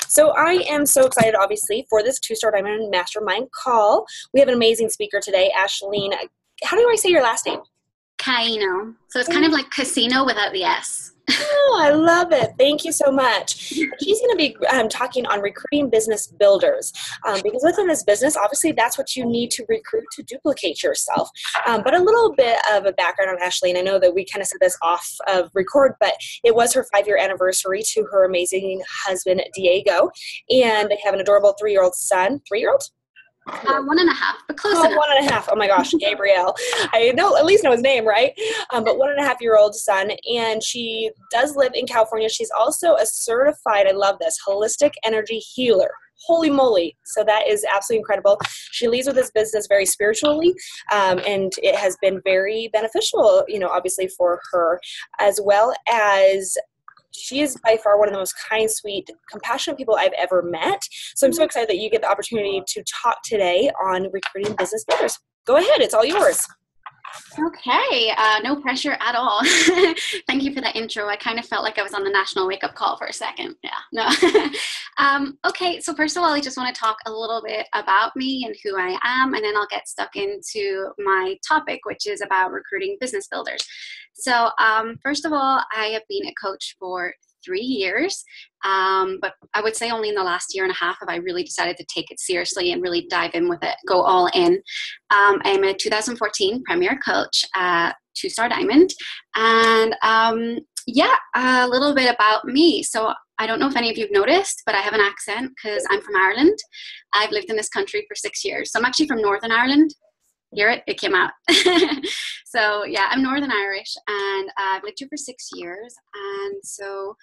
So I am so excited, obviously, for this Two-Star Diamond Mastermind call. We have an amazing speaker today, Ashleen. How do I say your last name? Caino. So it's kind of like casino without the S. Oh, I love it. Thank you so much. She's going to be talking on recruiting business builders because within this business, obviously, that's what you need to recruit to duplicate yourself. But a little bit of a background on Ashleen. I know that we kind of set this off of record, but it was her 5-year anniversary to her amazing husband, Diego, and they have an adorable 3-year-old son. 3-year-old? 1.5, but close enough. 1.5. Oh my gosh, Gabriel. I know, at least know his name, right? But 1.5-year-old son, and she does live in California. She's also a certified, I love this, holistic energy healer. Holy moly. So that is absolutely incredible. She leads with this business very spiritually, and it has been very beneficial, obviously for her, as well as she is by far one of the most kind, sweet, compassionate people I've ever met. So I'm so excited that you get the opportunity to talk today on recruiting business builders. Go ahead. It's all yours. Okay. No pressure at all. Thank you for that intro. I kind of felt like I was on the national wake-up call for a second. Yeah. No. Okay. So first of all, I just want to talk a little bit about me and who I am, and then I'll get stuck into my topic, which is about recruiting business builders. So first of all, I have been a coach for 3 years, but I would say only in the last 1.5 years have I really decided to take it seriously and really dive in with it, go all in. I'm a 2014 Premier Coach at Two-Star Diamond, and a little bit about me. So I don't know if any of you have noticed, but I have an accent because I'm from Ireland. I've lived in this country for 6 years. So I'm actually from Northern Ireland. Hear it? It came out. So yeah, I'm Northern Irish, and I've lived here for 6 years. And so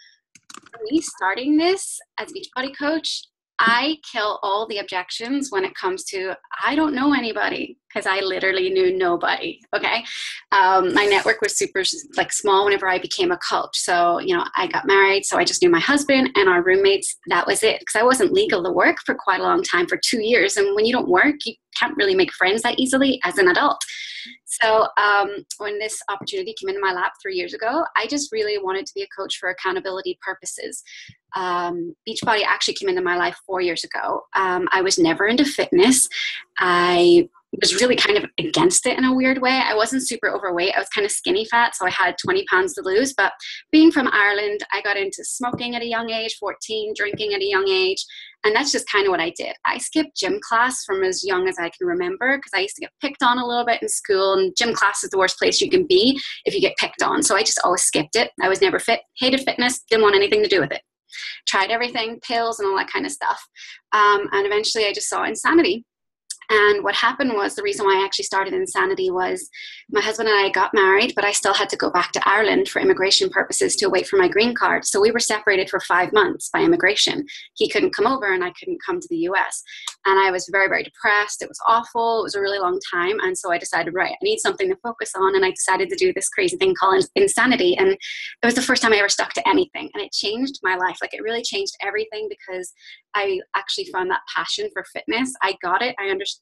for me, starting this as a Beachbody coach, I kill all the objections when it comes to, I don't know anybody, because I literally knew nobody. Okay. My network was super small whenever I became a coach. So, I got married. So I just knew my husband and our roommates. That was it. Because I wasn't legal to work for quite a long time, for 2 years. And when you don't work, you can't really make friends that easily as an adult. So when this opportunity came into my lap 3 years ago, I just really wanted to be a coach for accountability purposes. Beachbody actually came into my life 4 years ago. I was never into fitness. I was really kind of against it in a weird way. I wasn't super overweight. I was kind of skinny fat, so I had 20 pounds to lose. But being from Ireland, I got into smoking at a young age, 14, drinking at a young age. And that's just kind of what I did. I skipped gym class from as young as I can remember because I used to get picked on a little bit in school, and gym class is the worst place you can be if you get picked on. So I just always skipped it. I was never fit, hated fitness, didn't want anything to do with it. Tried everything, pills and all that kind of stuff. And eventually I just saw insanity. And what happened was, the reason why I actually started Insanity was my husband and I got married, but I still had to go back to Ireland for immigration purposes to wait for my green card. So we were separated for 5 months by immigration. He couldn't come over and I couldn't come to the US. And I was very, very depressed. It was awful. It was a really long time. And so I decided, right, I need something to focus on. And I decided to do this crazy thing called Insanity. And it was the first time I ever stuck to anything. And it changed my life. It really changed everything because I actually found that passion for fitness. I got it. I understood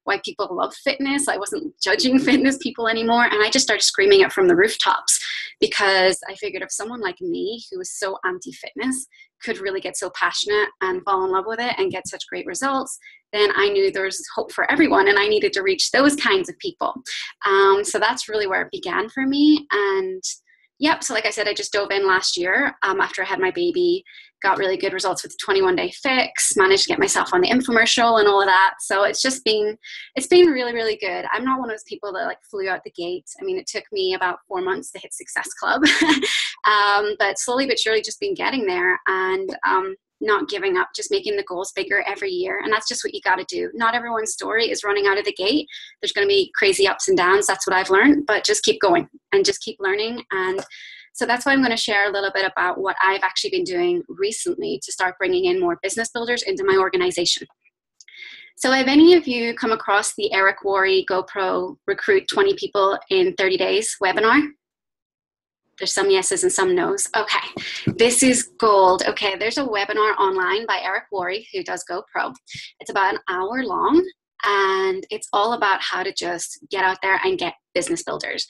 why people love fitness. I wasn't judging fitness people anymore. And I just started screaming it from the rooftops because I figured if someone like me, who was so anti-fitness, could really get so passionate and fall in love with it and get such great results, then I knew there was hope for everyone and I needed to reach those kinds of people. So that's really where it began for me. And yep. So like I said, I just dove in last year after I had my baby, got really good results with the 21-day fix, managed to get myself on the infomercial and all of that. So it's been really, really good. I'm not one of those people that flew out the gate. I mean, it took me about 4 months to hit Success Club, but slowly but surely just been getting there and not giving up, just making the goals bigger every year. And that's just what you got to do. Not everyone's story is running out of the gate. There's going to be crazy ups and downs. That's what I've learned, but just keep going and just keep learning. And so that's why I'm going to share a little bit about what I've actually been doing recently to start bringing in more business builders into my organization. So have any of you come across the Eric Worre GoPro Recruit 20 People in 30 Days webinar? There's some yeses and some nos. Okay, this is gold. Okay, there's a webinar online by Eric Worre, who does GoPro. It's about an hour long, and it's all about how to just get out there and get business builders.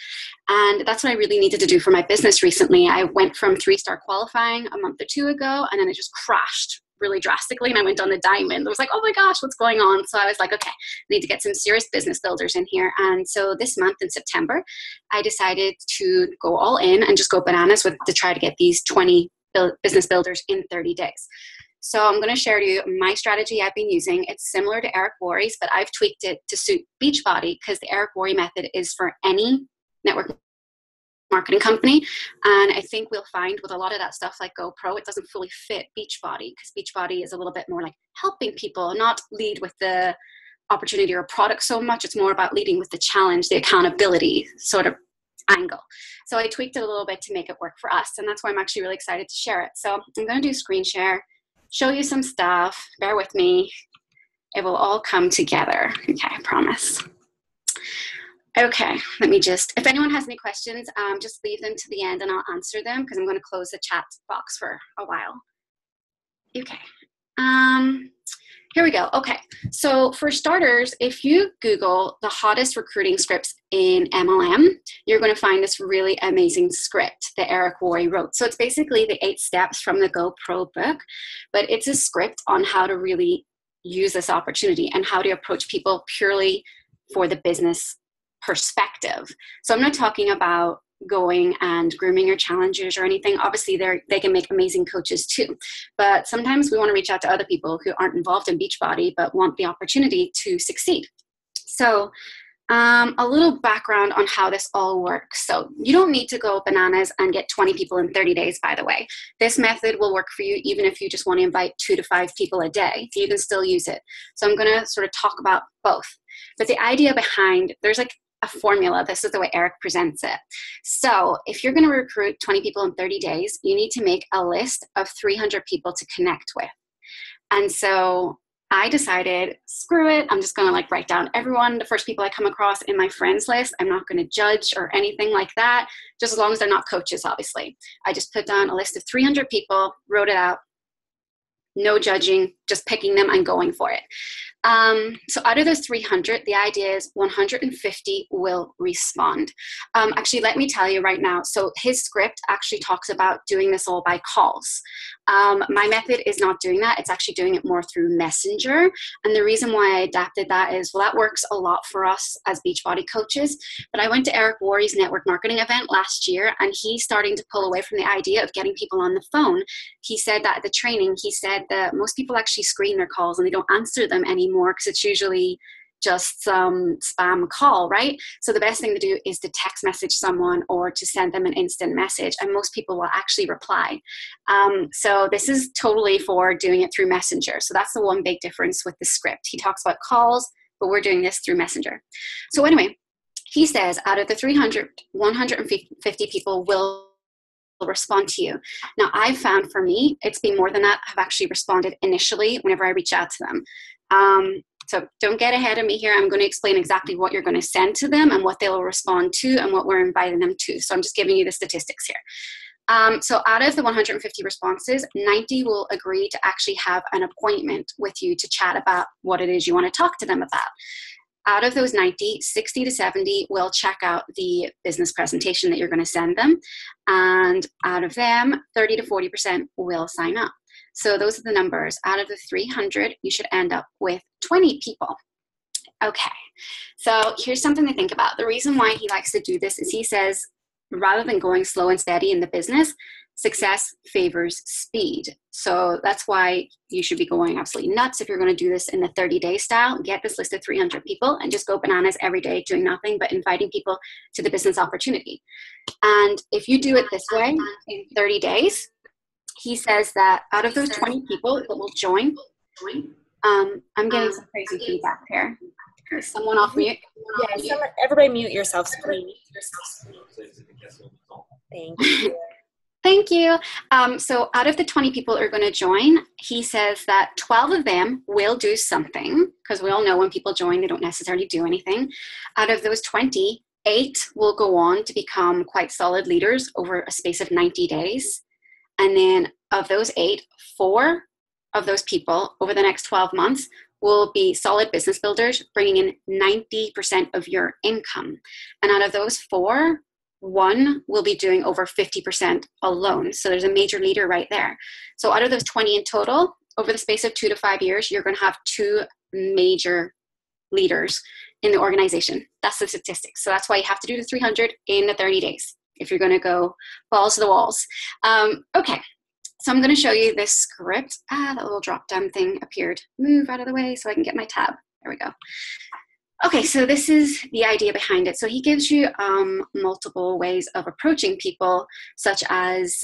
And that's what I really needed to do for my business recently. I went from 3-star qualifying a month or two ago, and then it just crashed really drastically and I went on the diamond. I was like, oh my gosh, what's going on? So I was like, okay, I need to get some serious business builders in here. And so this month in September, I decided to go all in and just go bananas to try to get these 20 business builders in 30 days. So I'm going to share to you my strategy I've been using. It's similar to Eric Worre's, but I've tweaked it to suit Beachbody because the Eric Worre method is for any network marketing company. And I think we'll find with a lot of that stuff like GoPro, it doesn't fully fit Beachbody because Beachbody is a little bit more like helping people, not lead with the opportunity or product so much. It's more about leading with the challenge, the accountability sort of angle. So I tweaked it a little bit to make it work for us. And that's why I'm actually really excited to share it. So I'm going to do screen share, show you some stuff. Bear with me. It will all come together. Okay, I promise. Okay, let me just, if anyone has any questions, just leave them to the end and I'll answer them because I'm going to close the chat box for a while. Okay, here we go. Okay, so for starters, if you Google the hottest recruiting scripts in MLM, you're going to find this really amazing script that Eric Worre wrote. So it's basically the 8 steps from the GoPro book, but it's a script on how to really use this opportunity and how to approach people purely for the business perspective. So I'm not talking about going and grooming your challengers or anything. Obviously they can make amazing coaches too, but sometimes we want to reach out to other people who aren't involved in Beachbody but want the opportunity to succeed. So a little background on how this all works. So you don't need to go bananas and get 20 people in 30 days, by the way. This method will work for you even if you just want to invite 2 to 5 people a day. You can still use it. So I'm going to sort of talk about both. But the idea behind, there's like a formula. This is the way Eric presents it. So if you're going to recruit 20 people in 30 days, you need to make a list of 300 people to connect with. And so I decided, screw it. I'm just going to like write down everyone, the first people I come across in my friends list. I'm not going to judge or anything like that, just as long as they're not coaches, obviously. I just put down a list of 300 people, wrote it out, no judging, just picking them and going for it. So out of those 300, the idea is 150 will respond. Actually, let me tell you right now. So his script actually talks about doing this all by calls. My method is not doing that. It's actually doing it more through Messenger. And the reason why I adapted that is, well, that works a lot for us as Beachbody coaches. But I went to Eric Worre's network marketing event last year, and he's starting to pull away from the idea of getting people on the phone. He said that at the training, he said that most people actually screen their calls and they don't answer them anymore because it's usually just some spam call, right? So the best thing to do is to text message someone or to send them an instant message, and most people will actually reply. So this is totally for doing it through Messenger. So that's the one big difference with the script. He talks about calls, but we're doing this through Messenger. So anyway, he says out of the 300, 150 people will respond to you. Now, I've found for me, it's been more than that. I've actually responded initially whenever I reach out to them. So don't get ahead of me here. I'm going to explain exactly what you're going to send to them and what they'll respond to and what we're inviting them to. So I'm just giving you the statistics here. So out of the 150 responses, 90 will agree to actually have an appointment with you to chat about what it is you want to talk to them about. Out of those 90, 60 to 70 will check out the business presentation that you're going to send them. And out of them, 30 to 40% will sign up. So those are the numbers. Out of the 300, you should end up with 20 people. Okay, so here's something to think about. The reason why he likes to do this is he says, rather than going slow and steady in the business, success favors speed. So that's why you should be going absolutely nuts if you're going to do this in the 30-day style. Get this list of 300 people and just go bananas every day doing nothing but inviting people to the business opportunity. And if you do it this way in 30 days, he says that out of those 20 people that will join, I'm getting some crazy feedback here. Is someone off mute? Yeah, everybody mute yourselves, please. Thank you. Thank you. So out of the 20 people who are going to join, he says that 12 of them will do something, because we all know when people join, they don't necessarily do anything. Out of those 20, 8 will go on to become quite solid leaders over a space of 90 days. And then of those 8, 4 of those people over the next 12 months will be solid business builders, bringing in 90% of your income. And out of those 4, 1 will be doing over 50% alone. So there's a major leader right there. So out of those 20 in total, over the space of 2 to 5 years, you're going to have 2 major leaders in the organization. That's the statistics. So that's why you have to do the 300 in the 30 days if you're going to go balls to the walls. Okay. So I'm going to show you this script. That little drop down thing appeared. Move out of the way so I can get my tab. There we go. Okay, so this is the idea behind it. So he gives you multiple ways of approaching people, such as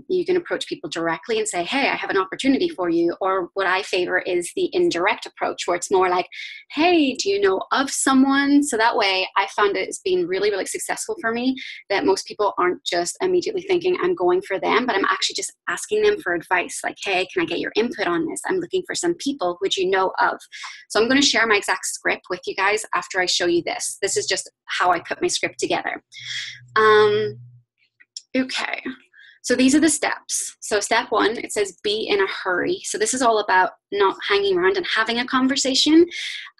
you can approach people directly and say, hey, I have an opportunity for you. Or what I favor is the indirect approach, where it's more like, hey, do you know of someone? So that way I found it's been really, really successful for me, that most people aren't just immediately thinking I'm going for them, but I'm actually just asking them for advice. Like, hey, can I get your input on this? I'm looking for some people. Would you know of? So I'm going to share my exact script with you guys after I show you this. This is just how I put my script together. Okay, so these are the steps. So step 1, it says be in a hurry. So this is all about not hanging around and having a conversation.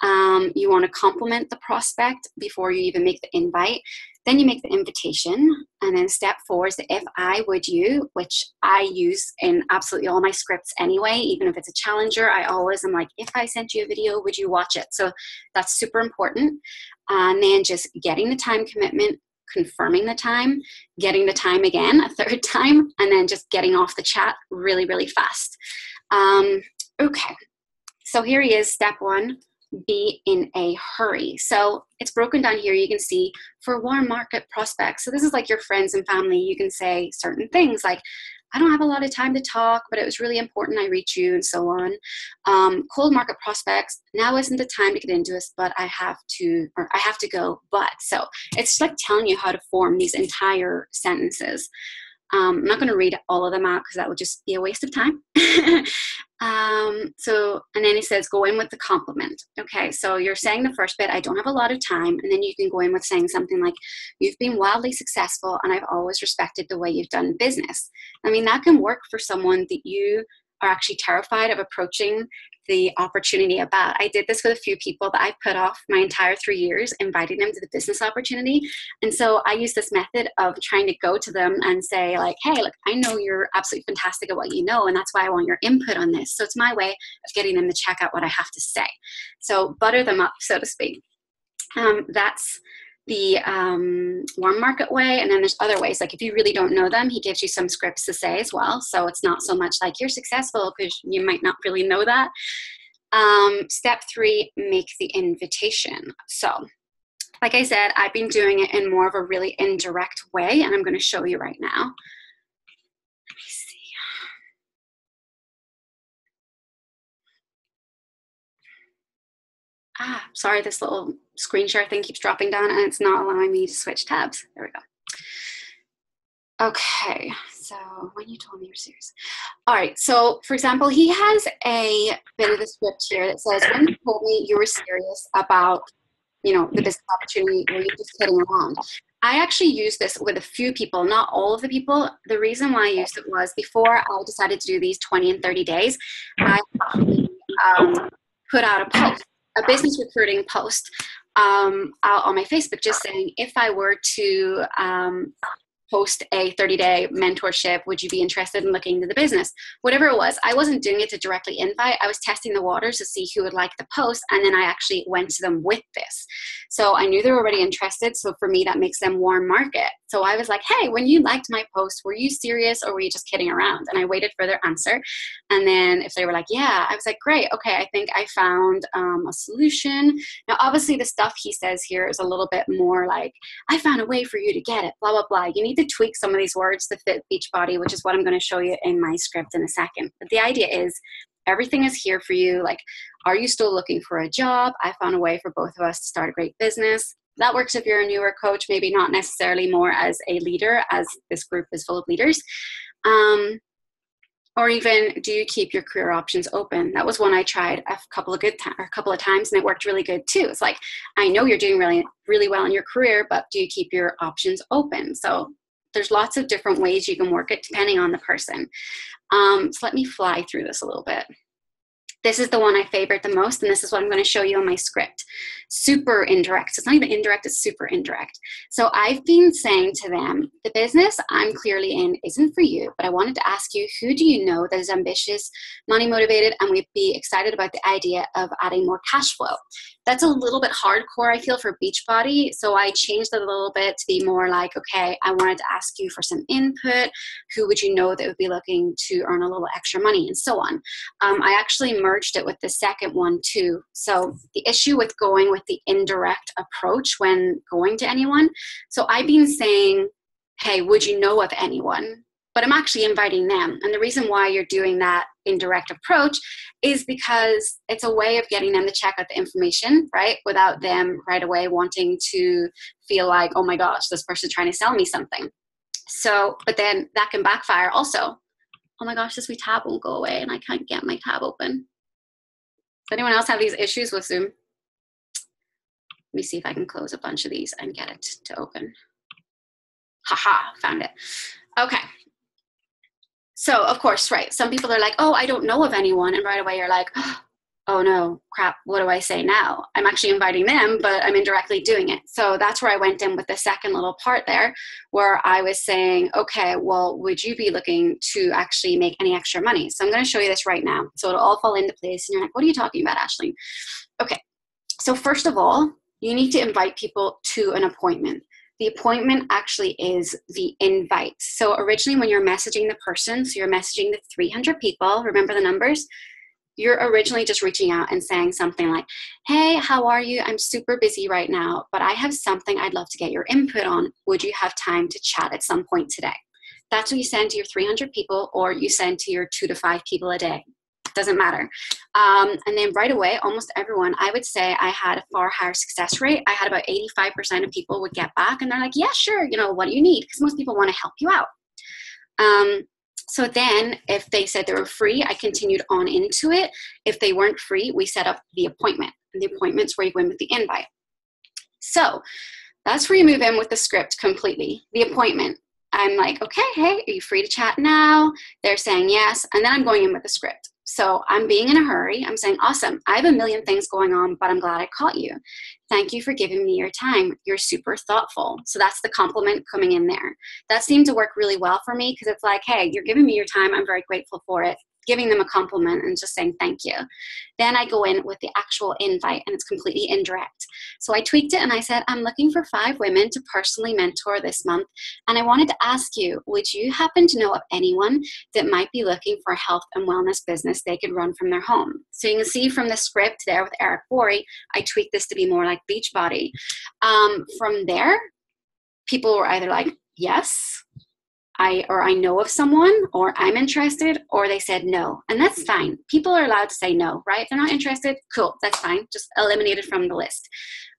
You want to compliment the prospect before you even make the invite. Then you make the invitation. And then step 4 is the if I would you, which I use in absolutely all my scripts anyway. Even if it's a challenger, I always am like, if I sent you a video, would you watch it? So that's super important. And then just getting the time commitment, confirming the time, getting the time again a 3rd time, and then just getting off the chat really, really fast. Okay, so here he is, step 1. Be in a hurry. So it's broken down here. You can see for warm market prospects. So this is like your friends and family. You can say certain things like, I don't have a lot of time to talk, but it was really important I reach you, and so on. Cold market prospects. Now isn't the time to get into this, but I have to go. But so it's like telling you how to form these entire sentences. I'm not going to read all of them out because that would just be a waste of time. And then he says, go in with the compliment. Okay, so you're saying the first bit, I don't have a lot of time. And then you can go in with saying something like, you've been wildly successful and I've always respected the way you've done business. I mean, that can work for someone that you are actually terrified of approaching the opportunity about. I did this with a few people that I put off my entire 3 years, inviting them to the business opportunity. And so I use this method of trying to go to them and say like, hey, look, I know you're absolutely fantastic at what you know, and that's why I want your input on this. So it's my way of getting them to check out what I have to say. So butter them up, so to speak. That's the warm market way. And then there's other ways. Like if you really don't know them, he gives you some scripts to say as well. So it's not so much like you're successful because you might not really know that. Step 3, make the invitation. So like I said, I've been doing it in more of a really indirect way, and I'm going to show you right now. Let me see. Sorry, this little screen share thing keeps dropping down and it's not allowing me to switch tabs. There we go. Okay, so when you told me you're serious. All right, so for example, he has a bit of the script here that says, when you told me you were serious about, the business opportunity, were you just kidding around? I actually used this with a few people, not all of the people. The reason why I used it was before I decided to do these 20 and 30 days, I put out a post, a business recruiting post out on my Facebook, just saying, if I were to post a 30-day mentorship, would you be interested in looking into the business? Whatever it was, I wasn't doing it to directly invite. I was testing the waters to see who would like the post, and then I actually went to them with this. So I knew they were already interested, so for me, that makes them warm market. So I was like, hey, when you liked my post, were you serious or were you just kidding around? And I waited for their answer. And then if they were like, yeah, I was like, great, okay, I think I found a solution. Now, obviously, the stuff he says here is a little bit more like, I found a way for you to get it, blah, blah, blah. You need to tweak some of these words to fit Beachbody, which is what I'm going to show you in my script in a second. But the idea is everything is here for you. Like, are you still looking for a job? I found a way for both of us to start a great business. That works if you're a newer coach, maybe not necessarily more as a leader, as this group is full of leaders. Or even, do you keep your career options open? That was one I tried a couple of times, and it worked really good too. It's like, I know you're doing really, really well in your career, but do you keep your options open? So there's lots of different ways you can work it depending on the person. So let me fly through this a little bit. This is the one I favorite the most, and this is what I'm going to show you in my script. Super indirect. So it's not even indirect, it's super indirect. So I've been saying to them, the business I'm clearly in isn't for you, but I wanted to ask you, who do you know that is ambitious, money motivated, and would be excited about the idea of adding more cash flow? That's a little bit hardcore, I feel, for Beachbody. So I changed it a little bit to be more like, okay, I wanted to ask you for some input. Who would you know that would be looking to earn a little extra money, and so on. I actually merged it with the second one too. So the issue with going with the indirect approach when going to anyone. So I've been saying, hey, would you know of anyone? But I'm actually inviting them. And the reason why you're doing that indirect approach is because it's a way of getting them to check out the information, right? Without them right away wanting to feel like, oh my gosh, this person's trying to sell me something. So, but then that can backfire also. Oh my gosh, this wee tab won't go away and I can't get my tab open. Does anyone else have these issues with Zoom? Let me see if I can close a bunch of these and get it to open. Haha, found it. Okay. So, of course, right, some people are like, oh, I don't know of anyone. And right away you're like, oh no, crap, what do I say now? I'm actually inviting them, but I'm indirectly doing it. So that's where I went in with the second little part there, where I was saying, okay, well, would you be looking to actually make any extra money? So I'm going to show you this right now. So it'll all fall into place. And you're like, what are you talking about, Ashleen? Okay. So first of all, you need to invite people to an appointment. The appointment actually is the invite. So originally when you're messaging the person, so you're messaging the 300 people, remember the numbers? You're originally just reaching out and saying something like, hey, how are you? I'm super busy right now, but I have something I'd love to get your input on. Would you have time to chat at some point today? That's what you send to your 300 people, or you send to your 2 to 5 people a day. Doesn't matter. And then right away, almost everyone, I would say I had a far higher success rate. I had about 85% of people would get back and they're like, yeah, sure. You know, what do you need? Because most people want to help you out. So then if they said they were free, I continued on into it. If they weren't free, we set up the appointment. And the appointment's where you go in with the invite. So that's where you move in with the script completely. The appointment. I'm like, okay, hey, are you free to chat now? They're saying yes. And then I'm going in with the script. So I'm being in a hurry. I'm saying, awesome. I have a million things going on, but I'm glad I caught you. Thank you for giving me your time. You're super thoughtful. So that's the compliment coming in there. That seemed to work really well for me because it's like, hey, you're giving me your time. I'm very grateful for it. Giving them a compliment and just saying thank you. Then I go in with the actual invite and it's completely indirect. So I tweaked it and I said, I'm looking for 5 women to personally mentor this month. And I wanted to ask you, would you happen to know of anyone that might be looking for a health and wellness business they could run from their home? So you can see from the script there with Eric Borey, I tweaked this to be more like Beachbody. From there, people were either like, yes, I know of someone, or I'm interested, or they said no. And that's fine. People are allowed to say no, right? If they're not interested, cool, that's fine. Just eliminate it from the list.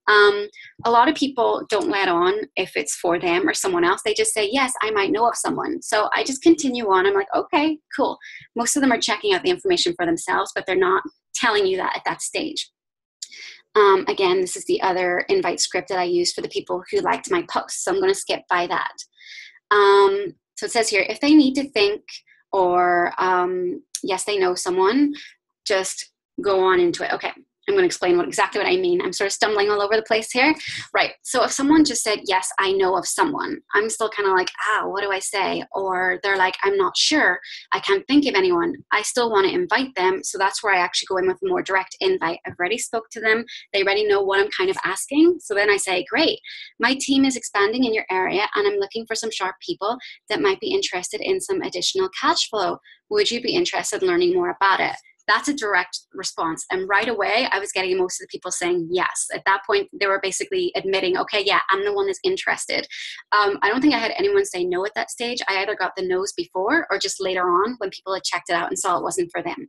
A lot of people don't let on if it's for them or someone else. They just say, yes, I might know of someone. So I just continue on. I'm like, okay, cool. Most of them are checking out the information for themselves, but they're not telling you that at that stage. Again, this is the other invite script that I used for the people who liked my posts. So I'm going to skip by that. So it says here, if they need to think or yes, they know someone, just go on into it. Okay, I'm going to explain exactly what I mean. I'm sort of stumbling all over the place here. Right, so if someone just said, yes, I know of someone, I'm still kind of like, what do I say? Or they're like, I'm not sure. I can't think of anyone. I still want to invite them. So that's where I actually go in with a more direct invite. I've already spoke to them. They already know what I'm kind of asking. So then I say, great, my team is expanding in your area and I'm looking for some sharp people that might be interested in some additional cash flow. Would you be interested in learning more about it? That's a direct response. And right away, I was getting most of the people saying yes. At that point, they were basically admitting, okay, yeah, I'm the one that's interested. I don't think I had anyone say no at that stage. I either got the no's before or just later on when people had checked it out and saw it wasn't for them.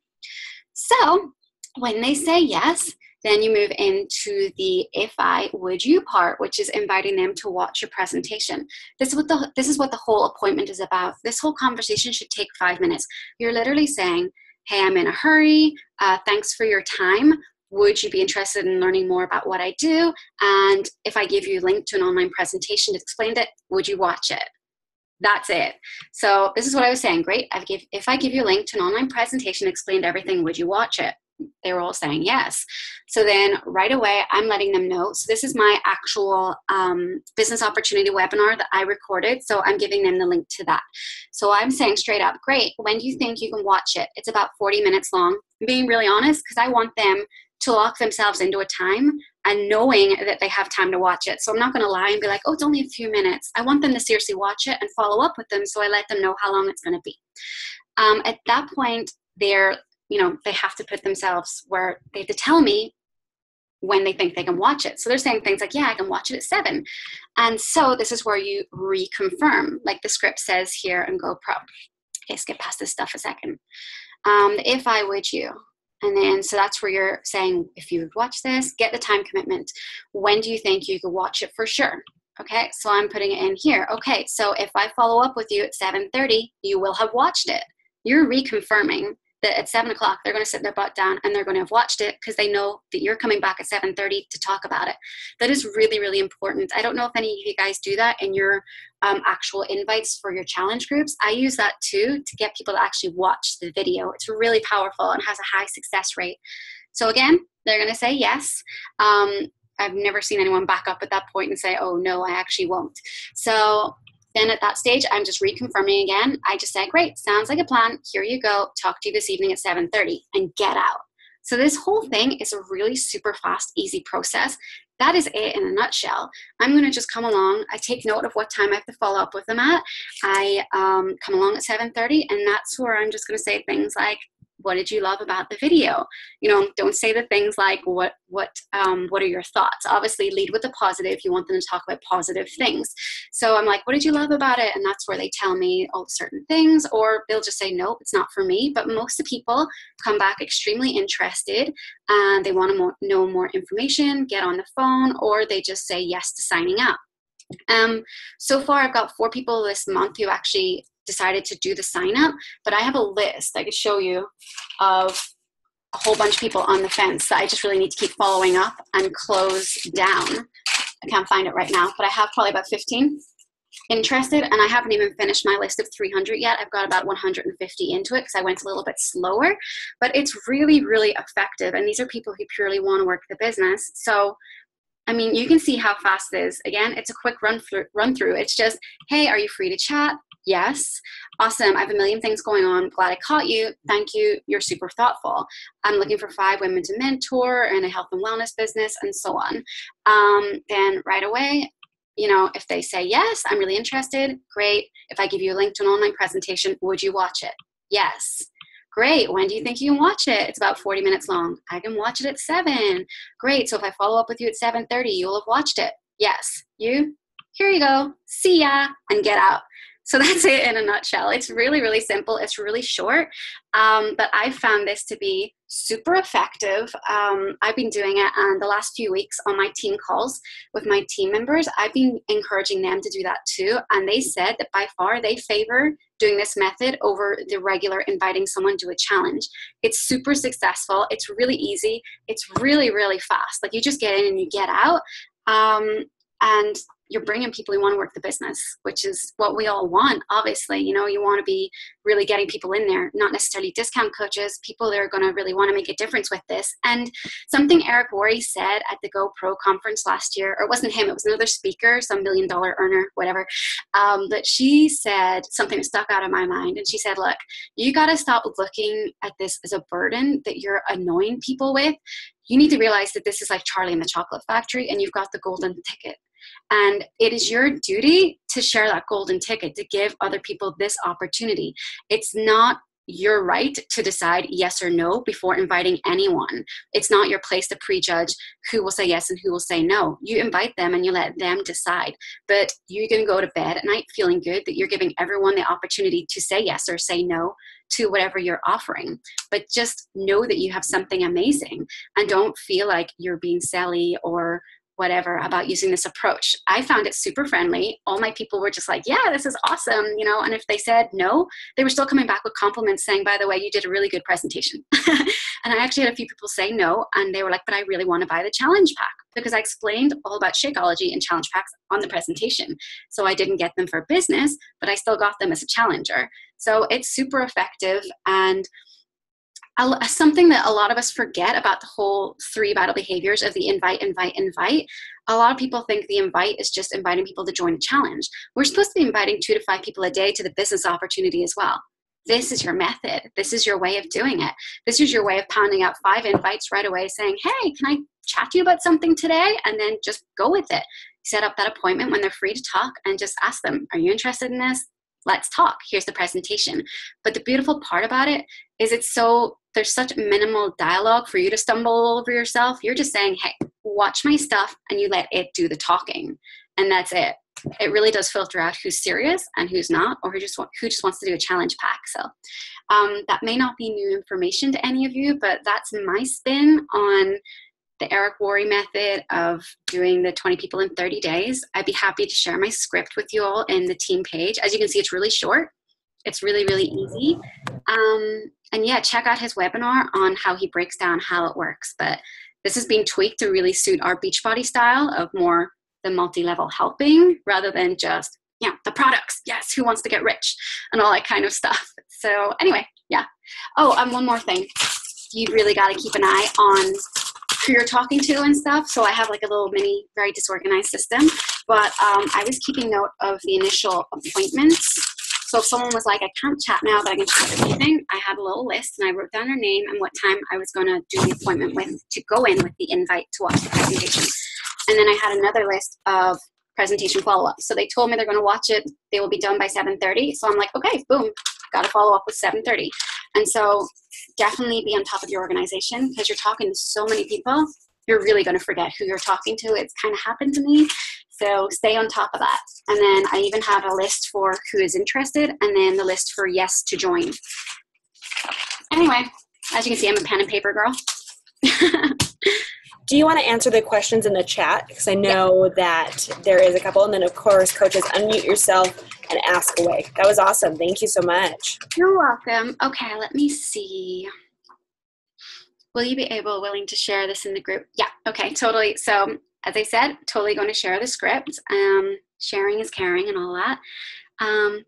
So when they say yes, then you move into the if I, would you part, which is inviting them to watch your presentation. This is what the whole appointment is about. This whole conversation should take 5 minutes. You're literally saying, hey, I'm in a hurry. Thanks for your time. Would you be interested in learning more about what I do? And if I give you a link to an online presentation to explain it, would you watch it? That's it. So this is what I was saying. Great. If I give you a link to an online presentation, explained everything, would you watch it? they were all saying yes. So then right away, I'm letting them know. So this is my actual business opportunity webinar that I recorded. So I'm giving them the link to that. So I'm saying straight up, great, when do you think you can watch it? It's about 40 minutes long. I'm being really honest because I want them to lock themselves into a time and knowing that they have time to watch it. So I'm not going to lie and be like, oh, it's only a few minutes. I want them to seriously watch it and follow up with them. So I let them know how long it's going to be. At that point, they have to put themselves where they have to tell me when they think they can watch it. So they're saying things like, yeah, I can watch it at 7. And so this is where you reconfirm, like the script says here in GoPro. Okay, skip past this stuff a second. If I would you. And then, so that's where you're saying, if you would watch this, get the time commitment. When do you think you could watch it for sure? Okay, so I'm putting it in here. Okay, so if I follow up with you at 7:30, you will have watched it. You're reconfirming that at 7 o'clock, they're going to sit their butt down and they're going to have watched it because they know that you're coming back at 7:30 to talk about it. That is really, really important. I don't know if any of you guys do that in your actual invites for your challenge groups. I use that too to get people to actually watch the video. It's really powerful and has a high success rate. So again, they're going to say yes. I've never seen anyone back up at that point and say, oh no, I actually won't. So then at that stage, I'm just reconfirming again. I just say, great, sounds like a plan. Here you go. Talk to you this evening at 7:30 and get out. So this whole thing is a really super fast, easy process. That is it in a nutshell. I'm going to just come along. I take note of what time I have to follow up with them at. I come along at 7:30, and that's where I'm just going to say things like, what did you love about the video? Don't say the things like, what are your thoughts? Obviously, lead with the positive. You want them to talk about positive things. So I'm like, what did you love about it? And that's where they tell me all the certain things, or they'll just say, nope, it's not for me. But most of the people come back extremely interested and they want to know more information, get on the phone, or they just say yes to signing up. So far, I've got 4 people this month who actually decided to do the sign up, but I have a list I could show you of a whole bunch of people on the fence that I just really need to keep following up and close down. I can't find it right now, but I have probably about 15 interested, and I haven't even finished my list of 300 yet. I've got about 150 into it because I went a little bit slower, but it's really, really effective. And these are people who purely want to work the business. So I mean, you can see how fast it is. Again, it's a quick run through. It's just, hey, are you free to chat? Yes. Awesome. I have a million things going on. Glad I caught you. Thank you. You're super thoughtful. I'm looking for 5 women to mentor in a health and wellness business, and so on. Then right away, if they say, yes, I'm really interested, great. If I give you a link to an online presentation, would you watch it? Yes. Great. When do you think you can watch it? It's about 40 minutes long. I can watch it at 7. Great. So if I follow up with you at 7:30, you'll have watched it. Yes. You? Here you go. See ya, and get out. So that's it in a nutshell. It's really, really simple. It's really short, but I found this to be super effective. I've been doing it, and the last few weeks on my team calls with my team members, I've been encouraging them to do that too. And they said that by far they favor doing this method over the regular inviting someone to a challenge. It's super successful. It's really easy. It's really, really fast. Like, you just get in and you get out. And you're bringing people who want to work the business, which is what we all want. Obviously, you want to be really getting people in there, not necessarily discount coaches, people that are going to really want to make a difference with this. And something Eric Worre said at the GoPro conference last year, or it wasn't him, it was another speaker, some $1 million earner, whatever. But she said something that stuck out of my mind. And she said, look, you got to stop looking at this as a burden that you're annoying people with. You need to realize that this is like Charlie and the Chocolate Factory, and you've got the golden ticket. And it is your duty to share that golden ticket, to give other people this opportunity. It's not your right to decide yes or no before inviting anyone. It's not your place to prejudge who will say yes and who will say no. You invite them and you let them decide. But you're going to go to bed at night feeling good that you're giving everyone the opportunity to say yes or say no to whatever you're offering. But just know that you have something amazing, and don't feel like you're being silly or whatever about using this approach. I found it super friendly. All my people were just like, yeah, this is awesome, and if they said no, they were still coming back with compliments saying, by the way, you did a really good presentation. And I actually had a few people say no, and they were like, but I really want to buy the challenge pack, because I explained all about Shakeology and challenge packs on the presentation. So I didn't get them for business, but I still got them as a challenger. So it's super effective. And something that a lot of us forget about the whole 3 vital behaviors of the invite, invite, invite. A lot of people think the invite is just inviting people to join a challenge. We're supposed to be inviting 2 to 5 people a day to the business opportunity as well. This is your method. This is your way of doing it. This is your way of pounding out 5 invites right away saying, hey, can I chat to you about something today? And then just go with it. Set up that appointment when they're free to talk and just ask them, are you interested in this? Let's talk. Here's the presentation. But the beautiful part about it is there's such minimal dialogue for you to stumble over yourself. You're just saying, hey, watch my stuff, and you let it do the talking. And that's it. It really does filter out who's serious and who's not, or who just wants to do a challenge pack. So that may not be new information to any of you, but that's my spin on the Eric Worre method of doing the 20 people in 30 days. I'd be happy to share my script with you all in the team page. As you can see, it's really short. It's really, really easy. And yeah, check out his webinar on how he breaks down how it works. But this is being tweaked to really suit our Beachbody style of more the multi-level helping rather than just, the products. Yes, who wants to get rich and all that kind of stuff. So anyway, yeah. Oh, one more thing. You've really got to keep an eye on who you're talking to and stuff. So I have like a little mini, very disorganized system, but I was keeping note of the initial appointments. So if someone was like, I can't chat now, but I can chat this evening, I had a little list and I wrote down their name and what time I was going to do the appointment with to go in with the invite to watch the presentation. And then I had another list of presentation follow-ups. So they told me they're going to watch it. They will be done by 7:30. So I'm like, okay, boom, got to follow up with 7:30. And so definitely be on top of your organization because you're talking to so many people. You're really going to forget who you're talking to. It's kind of happened to me. So stay on top of that. And then I even have a list for who is interested and then the list for yes to join. Anyway, as you can see, I'm a pen and paper girl. Do you want to answer the questions in the chat? Because I know that there is a couple. And then, of course, coaches, unmute yourself and ask away. That was awesome. Thank you so much. You're welcome. Okay, let me see. Will you be willing to share this in the group? Yeah, okay, totally. So, as I said, totally going to share the script. Sharing is caring and all that.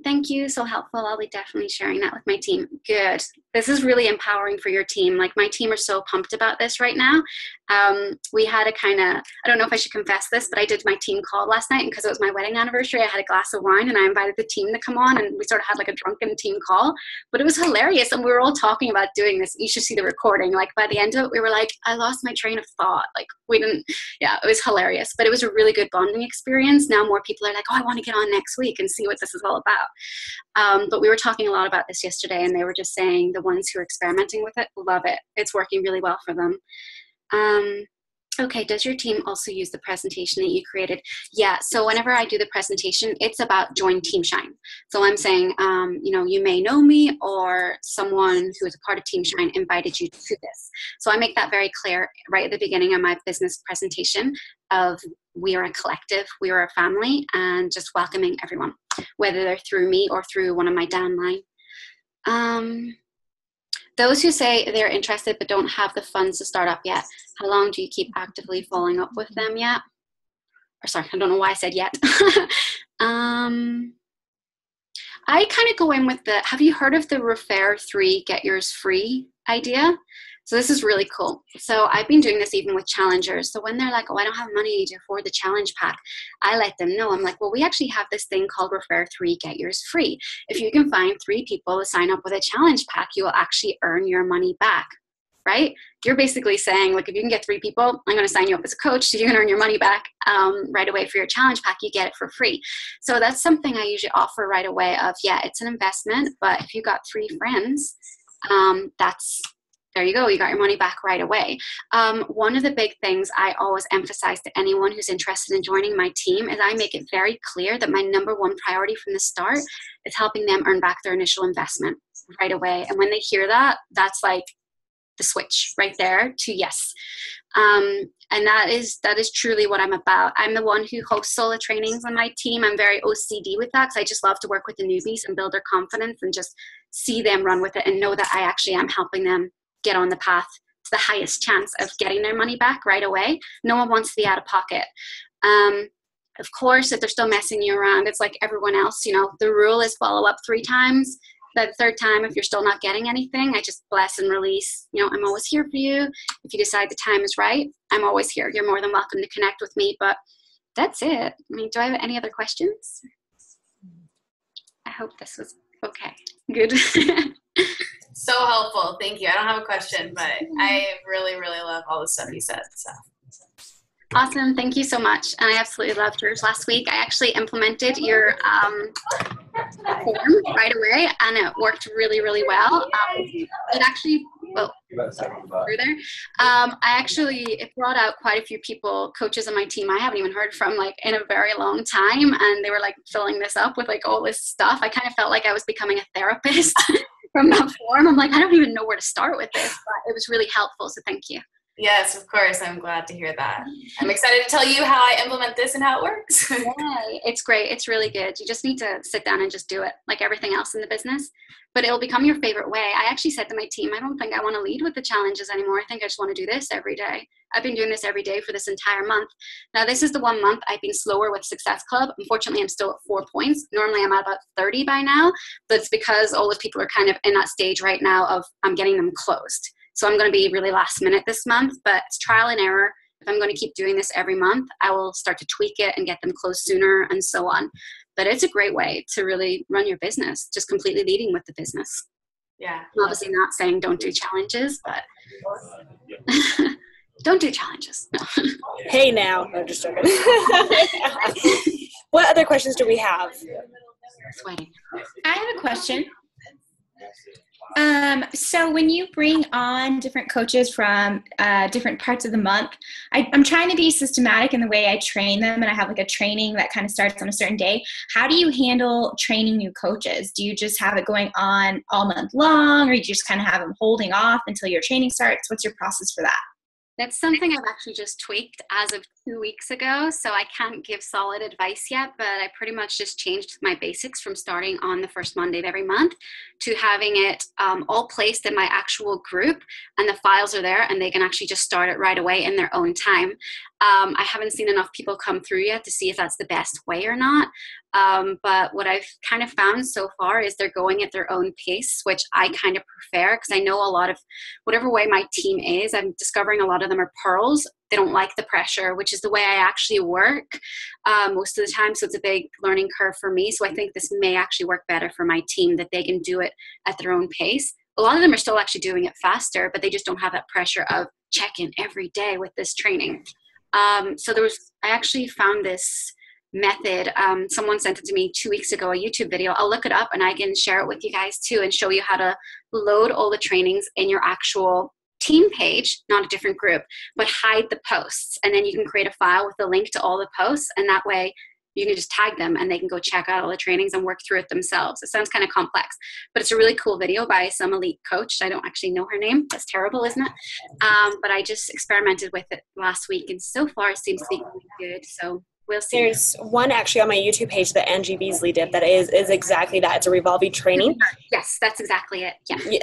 Thank you, so helpful. I'll be definitely sharing that with my team. Good. This is really empowering for your team. Like my team are so pumped about this right now. We had a I don't know if I should confess this, but I did my team call last night, and because it was my wedding anniversary, I had a glass of wine and I invited the team to come on, and we sort of had like a drunken team call, but it was hilarious. And we were all talking about doing this. You should see the recording. Like by the end of it, we were like, I lost my train of thought. Like it was hilarious, but it was a really good bonding experience. Now more people are like, oh, I want to get on next week and see what this is all about. But we were talking a lot about this yesterday, and they were just saying the ones who are experimenting with it love it. It's working really well for them. Okay, does your team also use the presentation that you created? Yeah, so whenever I do the presentation, it's about join Team Shine. So I'm saying, you may know me, or someone who is a part of Team Shine invited you to this. So I make that very clear right at the beginning of my business presentation of we are a collective, we are a family, and just welcoming everyone, whether they're through me or through one of my downline. Those who say they're interested but don't have the funds to start up yet, how long do you keep actively following up with them yet? Or sorry, I don't know why I said yet. I kind of go in with have you heard of the refer 3, get yours free idea? So this is really cool. So I've been doing this even with challengers. So when they're like, oh, I don't have money to afford the challenge pack, I let them know. I'm like, well, we actually have this thing called Refer 3, Get Yours Free. If you can find 3 people to sign up with a challenge pack, you will actually earn your money back, right? You're basically saying, look, if you can get 3 people, I'm going to sign you up as a coach so you can earn your money back right away for your challenge pack. You get it for free. So that's something I usually offer right away of, yeah, it's an investment, but if you got 3 friends, there you go. You got your money back right away. One of the big things I always emphasize to anyone who's interested in joining my team is I make it very clear that my number 1 priority from the start is helping them earn back their initial investment right away. And when they hear that, that's like the switch right there to yes. And that is truly what I'm about. I'm the one who hosts solo trainings on my team. I'm very OCD with that because I just love to work with the newbies and build their confidence and just see them run with it and know that I actually am helping them get on the path to the highest chance of getting their money back right away. No one wants to be out of pocket. Of course, if they're still messing you around, it's like everyone else, the rule is follow up 3 times. That third time, if you're still not getting anything, I just bless and release. I'm always here for you. If you decide the time is right, I'm always here. You're more than welcome to connect with me. But that's it. Do I have any other questions? I hope this was okay. Good. So helpful. Thank you. I don't have a question, but I really, really love all the stuff you said. So. Awesome. Thank you so much. And I absolutely loved yours last week. I actually implemented your form right away, and it worked really, really well. It actually, through there. It brought out quite a few people, coaches on my team I haven't even heard from in a very long time. And they were filling this up with all this stuff. I kind of felt like I was becoming a therapist from that form. I'm I don't even know where to start with this, but it was really helpful. So thank you. Yes, of course. I'm glad to hear that. I'm excited to tell you how I implement this and how it works. Yay. It's great. It's really good. You just need to sit down and just do it like everything else in the business. But it'll become your favorite way. I actually said to my team, I don't think I want to lead with the challenges anymore. I think I just want to do this every day. I've been doing this every day for this entire month. Now, this is the 1 month I've been slower with Success Club. Unfortunately, I'm still at 4 points. Normally, I'm at about 30 by now. But it's because all those people are kind of in that stage right now of I'm getting them closed. So I'm going to be really last minute this month, but it's trial and error. If I'm going to keep doing this every month, I will start to tweak it and get them closed sooner and so on. But it's a great way to really run your business, just completely leading with the business. Yeah. I'm obviously not saying don't do challenges, but don't do challenges. No. Hey now. No, just joking. What other questions do we have? Sweating. I have a question. So when you bring on different coaches from different parts of the month, I'm trying to be systematic in the way I train them, and I have a training that kind of starts on a certain day. How do you handle training new coaches? Do you just have it going on all month long, or do you just kind of have them holding off until your training starts? What's your process for that? That's something I've actually just tweaked as of 2 weeks ago, so I can't give solid advice yet, but I pretty much just changed my basics from starting on the first Monday of every month to having it all placed in my actual group, and the files are there, and they can actually just start it right away in their own time. I haven't seen enough people come through yet to see if that's the best way or not. But what I've kind of found so far is they're going at their own pace, which I kind of prefer, because I know a lot of whatever way my team is, I'm discovering a lot of them are pearls. They don't like the pressure, which is the way I actually work most of the time. So it's a big learning curve for me. So I think this may actually work better for my team, that they can do it at their own pace. A lot of them are still actually doing it faster, but they just don't have that pressure of check in every day with this training. I actually found this method. Someone sent it to me 2 weeks ago, a YouTube video. I'll look it up and I can share it with you guys too, and show you how to load all the trainings in your actual team page, not a different group, but hide the posts. And then you can create a file with the link to all the posts. And that way you can just tag them and they can go check out all the trainings and work through it themselves. It sounds kind of complex, but it's a really cool video by some elite coach. I don't actually know her name. That's terrible, isn't it? But I just experimented with it last week, and so far it seems to be going good. So we'll see. There's one actually on my YouTube page that Angie Beasley did that is exactly that. It's a revolving training. Yes, that's exactly it.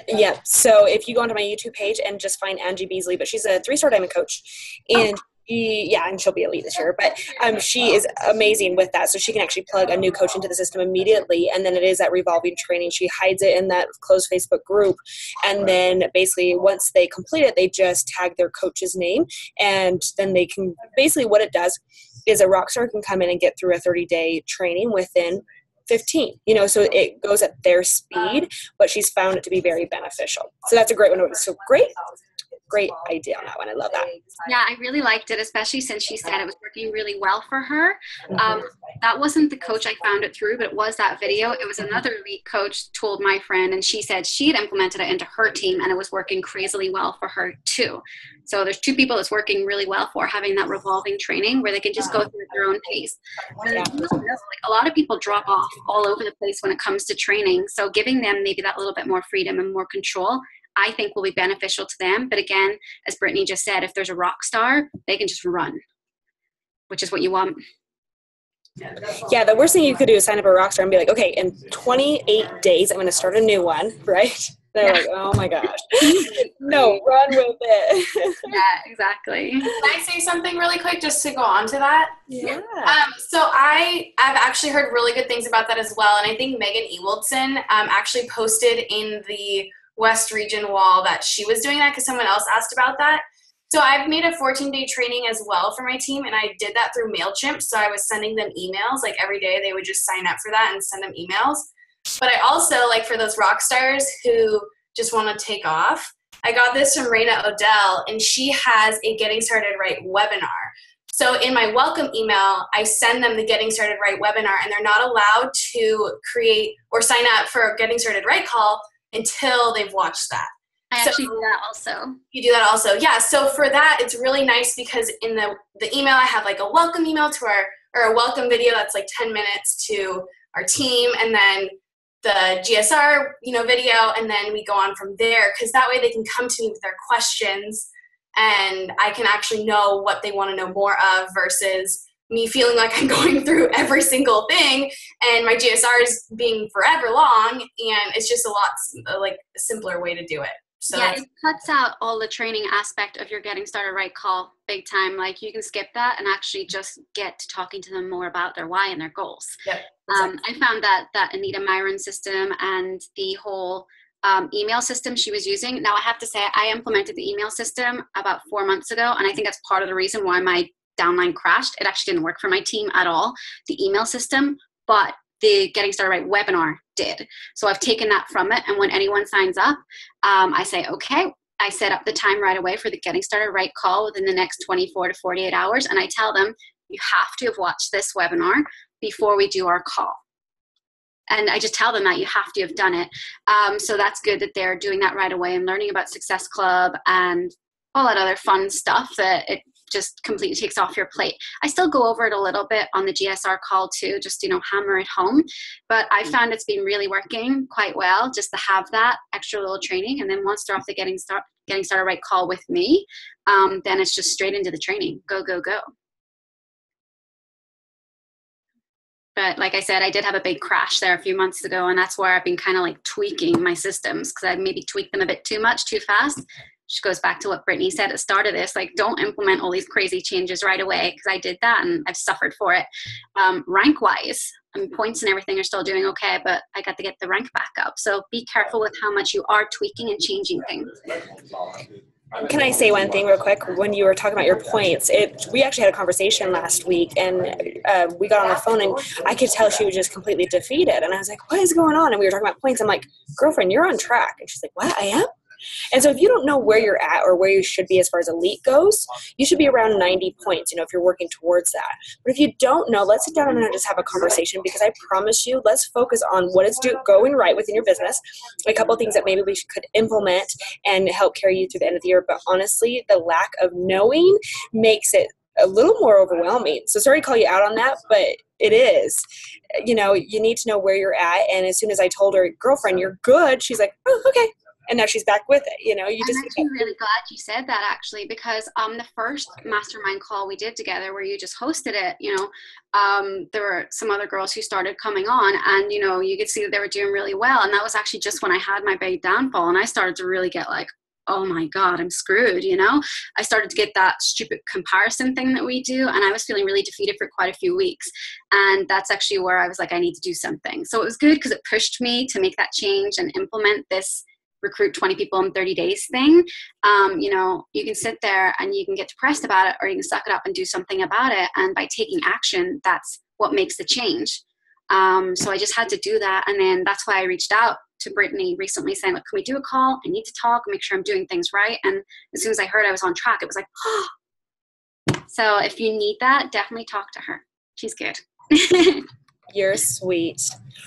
Yeah. So if you go onto my YouTube page and just find Angie Beasley, but she's a 3-star diamond coach, and and she'll be elite this year, but she is amazing with that. So she can actually plug a new coach into the system immediately. And then it is that revolving training. She hides it in that closed Facebook group. And then basically once they complete it, they just tag their coach's name. And then they can, basically what it does is a rock star can come in and get through a 30-day training within 15, so it goes at their speed, but she's found it to be very beneficial. So that's a great one. So great idea on that one. I love that. Yeah, I really liked it, especially since she said it was working really well for her. That wasn't the coach I found it through, but it was that video. It was another elite coach told my friend, and she said she had implemented it into her team and it was working crazily well for her too. So there's 2 people that's working really well for, having that revolving training where they can just go through at their own pace. And a lot of people drop off all over the place when it comes to training. So giving them maybe that little bit more freedom and more control, I think will be beneficial to them. But again, as Brittany just said, if there's a rock star, they can just run, which is what you want. Yeah, the worst thing you could do is sign up a rock star and be like, okay, in 28 days, I'm going to start a new one, right? They're like, oh my gosh. No, run with it. Yeah, exactly. Can I say something really quick just to go on to that? Yeah. So I've actually heard really good things about that as well. And I think Megan Ewaldson actually posted in the West region wall that she was doing that because someone else asked about that. So I've made a 14-day training as well for my team, and I did that through MailChimp. So I was sending them emails, like every day they would just sign up for that and send them emails. But I also, like for those rock stars who just want to take off, I got this from Raina Odell, and she has a Getting Started Right webinar. So in my welcome email, I send them the Getting Started Right webinar, and they're not allowed to create or sign up for a Getting Started Right call until they've watched that. I actually do that also. You do that also. Yeah. So for that, it's really nice because in the email, I have like a welcome email to or a welcome video that's like 10 minutes to our team, and then the GSR, video, and then we go on from there, because that way they can come to me with their questions and I can actually know what they want to know more of versus me feeling like I'm going through every single thing and my GSRs being forever long, and it's just a lot like a simpler way to do it. So yeah, it cuts out all the training aspect of your Getting Started Right call big time. Like you can skip that and actually just get to talking to them more about their why and their goals. Yep, exactly. I found that Anita Myron system and the whole email system she was using. Now I have to say I implemented the email system about 4 months ago, and I think that's part of the reason why my downline crashed. It actually didn't work for my team at all, the email system, but the Getting Started Right webinar did. So I've taken that from it, and when anyone signs up, I say, okay, I set up the time right away for the Getting Started Right call within the next 24 to 48 hours, and I tell them, you have to have watched this webinar before we do our call. And I just tell them that you have to have done it. So that's good that they're doing that right away and learning about Success Club and all that other fun stuff that it just completely takes off your plate. I still go over it a little bit on the GSR call too, just, hammer it home. But I found it's been really working quite well just to have that extra little training. And then once they're off the Getting Started Right call with me, then it's just straight into the training. Go, go, go. But like I said, I did have a big crash there a few months ago, and that's where I've been kind of like tweaking my systems because I maybe tweaked them a bit too much, too fast. Which goes back to what Brittany said at the start of this, like don't implement all these crazy changes right away, because I did that and I've suffered for it. Rank-wise, points and everything are still doing okay, but I got to get the rank back up. So be careful with how much you are tweaking and changing things. Can I say one thing real quick? When you were talking about your points, we actually had a conversation last week, and we got on the phone, and I could tell she was just completely defeated. And I was like, what is going on? And we were talking about points. I'm like, girlfriend, you're on track. And she's like, what, I am? And so if you don't know where you're at or where you should be as far as elite goes, you should be around 90 points, if you're working towards that. But if you don't know, let's sit down and just have a conversation, because I promise you, let's focus on what is going right within your business, a couple of things that maybe we could implement and help carry you through the end of the year. But honestly, the lack of knowing makes it a little more overwhelming. So sorry to call you out on that, but it is. You need to know where you're at. And as soon as I told her, girlfriend, you're good, she's like, oh, okay. And now she's back with it. I'm actually really glad you said that, actually, because the first mastermind call we did together where you just hosted it, there were some other girls who started coming on, and, you could see that they were doing really well. And that was actually just when I had my big downfall, and I started to really get like, oh my God, I'm screwed, I started to get that stupid comparison thing that we do, and I was feeling really defeated for quite a few weeks. And that's actually where I was like, I need to do something. So it was good because it pushed me to make that change and implement this recruit 20 people in 30 days thing. You can sit there and you can get depressed about it, or you can suck it up and do something about it. And by taking action, that's what makes the change. So I just had to do that. And then that's why I reached out to Brittany recently saying, look, can we do a call? I need to talk, make sure I'm doing things right. And as soon as I heard I was on track, it was like, oh. So if you need that, definitely talk to her. She's good. You're sweet.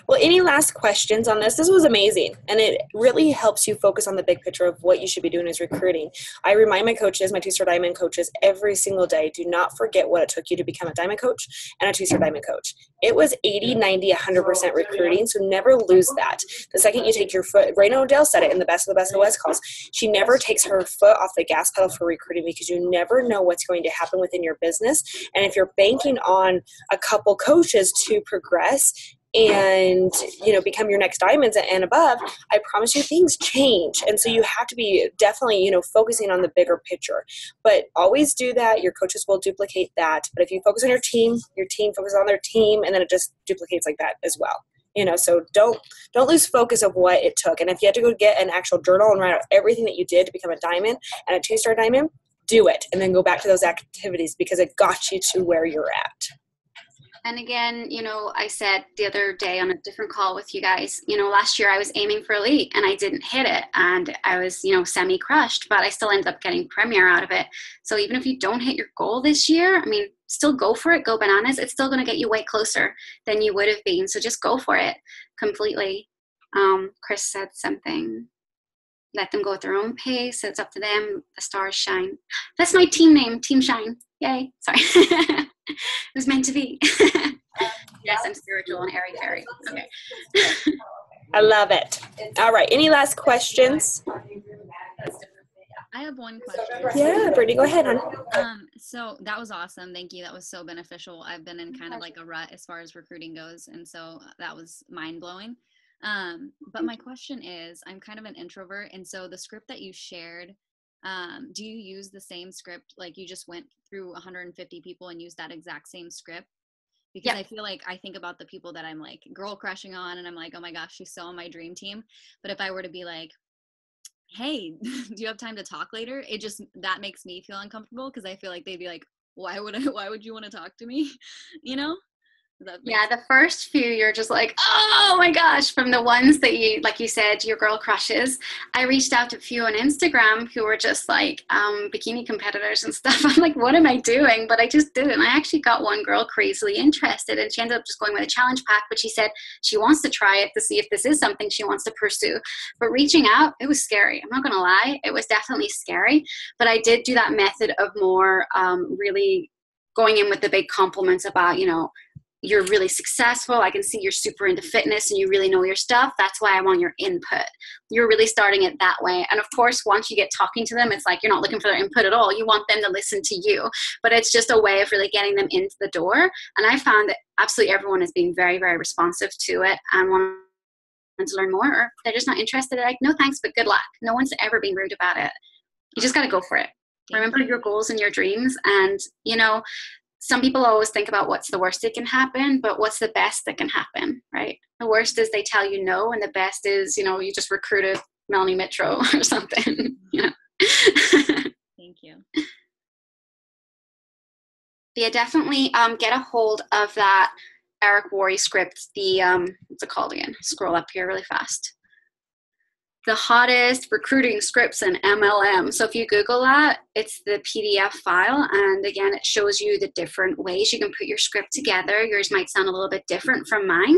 Well, any last questions on this? This was amazing, and it really helps you focus on the big picture of what you should be doing as recruiting. I remind my coaches, my two-star diamond coaches, every single day, do not forget what it took you to become a diamond coach and a two-star diamond coach. It was 80, 90, 100% recruiting, so never lose that. The second you take your foot, Raina Odell said it in the Best of the West calls, she never takes her foot off the gas pedal for recruiting, because you never know what's going to happen within your business. And if you're banking on a couple coaches to progress, and, you know, become your next diamonds and above, I promise you things change. And so you have to be definitely, you know, focusing on the bigger picture, but always do that. Your coaches will duplicate that. But if you focus on your team focuses on their team, and then it just duplicates like that as well. You know, so don't lose focus of what it took. And if you had to go get an actual journal and write out everything that you did to become a diamond and a 2-star diamond, do it. And then go back to those activities because it got you to where you're at. And again, you know, I said the other day on a different call with you guys, you know, last year I was aiming for elite and I didn't hit it. And I was, you know, semi-crushed, but I still ended up getting premier out of it. So even if you don't hit your goal this year, I mean, still go for it, go bananas. It's still going to get you way closer than you would have been. So just go for it completely. Chris said something. Let them go at their own pace. It's up to them. The stars shine. That's my team name, Team Shine. Yay. Sorry. It was meant to be. Yes, I'm spiritual and airy fairy. Okay. I love it. All right. Any last questions? I have one question. Yeah, Brittany, go ahead, hon. So that was awesome. Thank you. That was so beneficial. I've been in kind of like a rut as far as recruiting goes. And so that was mind blowing. But my question is, I'm kind of an introvert. And so the script that you shared, do you use the same script? Like you just went through 150 people and used that exact same script? Because I feel like I think about the people that I'm like girl crushing on and I'm like, oh my gosh, she's so on my dream team. But if I were to be like, hey, do you have time to talk later? It just, that makes me feel uncomfortable because I feel like they'd be like, why would you want to talk to me? You know? Yeah, the first few you're just like, oh my gosh, from the ones that you, like you said, your girl crushes. I reached out to a few on Instagram who were just like bikini competitors and stuff. I'm like, what am I doing? But I just didn't. I actually got one girl crazily interested and she ended up just going with a challenge pack, but she said she wants to try it to see if this is something she wants to pursue. But reaching out, it was scary. I'm not going to lie. It was definitely scary, but I did do that method of more really going in with the big compliments about, you know, you're really successful. I can see you're super into fitness and you really know your stuff. That's why I want your input. You're really starting it that way. And of course, once you get talking to them, it's like you're not looking for their input at all. You want them to listen to you. But it's just a way of really getting them into the door. And I found that absolutely everyone is being very, very responsive to it and wanting to learn more. Or they're just not interested. They're like, no thanks, but good luck. No one's ever been rude about it. You just got to go for it. Remember your goals and your dreams. And, you know, some people always think about what's the worst that can happen, but what's the best that can happen, right? The worst is they tell you no, and the best is, you know, you just recruited Melanie Mitro or something, you know. Thank you. Yeah, definitely get a hold of that Eric Worre script, the, what's it called again? Scroll up here really fast. The hottest recruiting scripts in MLM. So if you Google that, it's the PDF file. And again, it shows you the different ways you can put your script together. Yours might sound a little bit different from mine,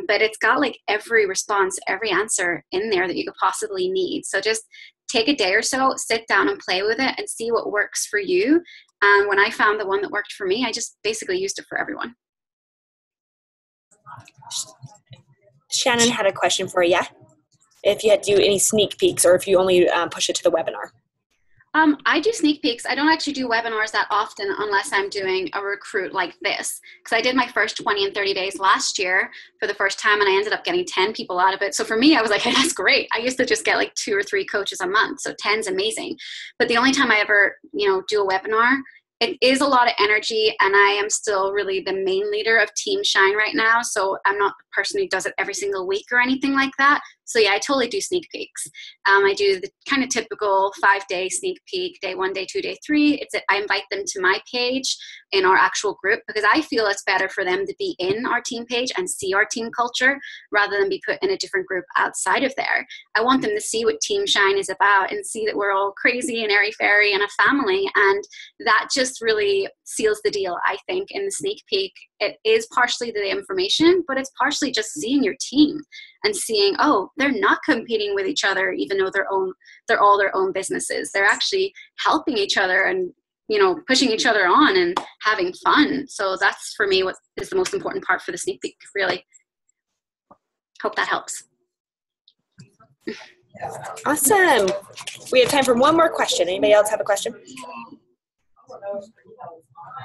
but it's got like every response, every answer in there that you could possibly need. So just take a day or so, sit down and play with it and see what works for you. And when I found the one that worked for me, I just basically used it for everyone. Shannon had a question for you. If you had to do any sneak peeks or if you only push it to the webinar. I do sneak peeks. I don't actually do webinars that often unless I'm doing a recruit like this. Because I did my first 20 and 30 days last year for the first time and I ended up getting 10 people out of it. So for me, I was like, hey, that's great. I used to just get like 2 or 3 coaches a month. So 10's amazing. But the only time I ever, you know, do a webinar, it is a lot of energy and I am still really the main leader of Team Shine right now. So I'm not the person who does it every single week or anything like that. So yeah, I totally do sneak peeks. I do the kind of typical 5-day sneak peek, day 1, day 2, day 3. I invite them to my page in our actual group because I feel it's better for them to be in our team page and see our team culture rather than be put in a different group outside of there. I want them to see what Team Shine is about and see that we're all crazy and airy-fairy and a family. And that just really seals the deal, I think, in the sneak peek. It is partially the information, but it's partially just seeing your team and seeing, oh, they're not competing with each other, even though they're all their own businesses. They're actually helping each other and, you know, pushing each other on and having fun. So that's for me what is the most important part for the sneak peek, really. Hope that helps. Awesome. We have time for one more question. Anybody else have a question?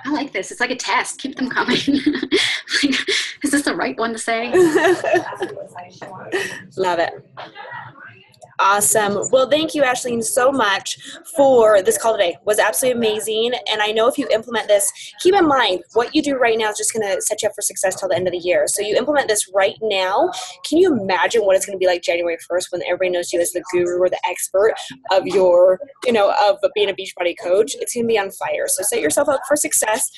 I like this. It's like a test. Keep them coming. It's this the right one to say? Love it. Awesome. Well, thank you, Ashleen, so much for this call today. It was absolutely amazing. And I know if you implement this, keep in mind what you do right now is just going to set you up for success till the end of the year. So you implement this right now. Can you imagine what it's going to be like January 1st when everybody knows you as the guru or the expert of your, of being a Beachbody coach? It's going to be on fire. So set yourself up for success.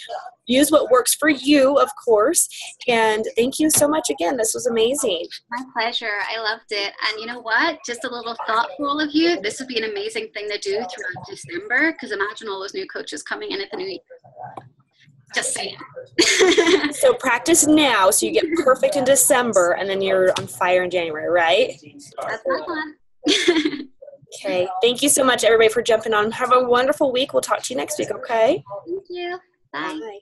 Use what works for you, of course. And thank you so much again. This was amazing. My pleasure. I loved it. And you know what? Just a little thought for all of you. This would be an amazing thing to do throughout December, because imagine all those new coaches coming in at the new year. Just saying. So practice now so you get perfect in December, and then you're on fire in January, right? That's my plan. Okay. Thank you so much, everybody, for jumping on. Have a wonderful week. We'll talk to you next week, okay? Thank you. Bye. Bye.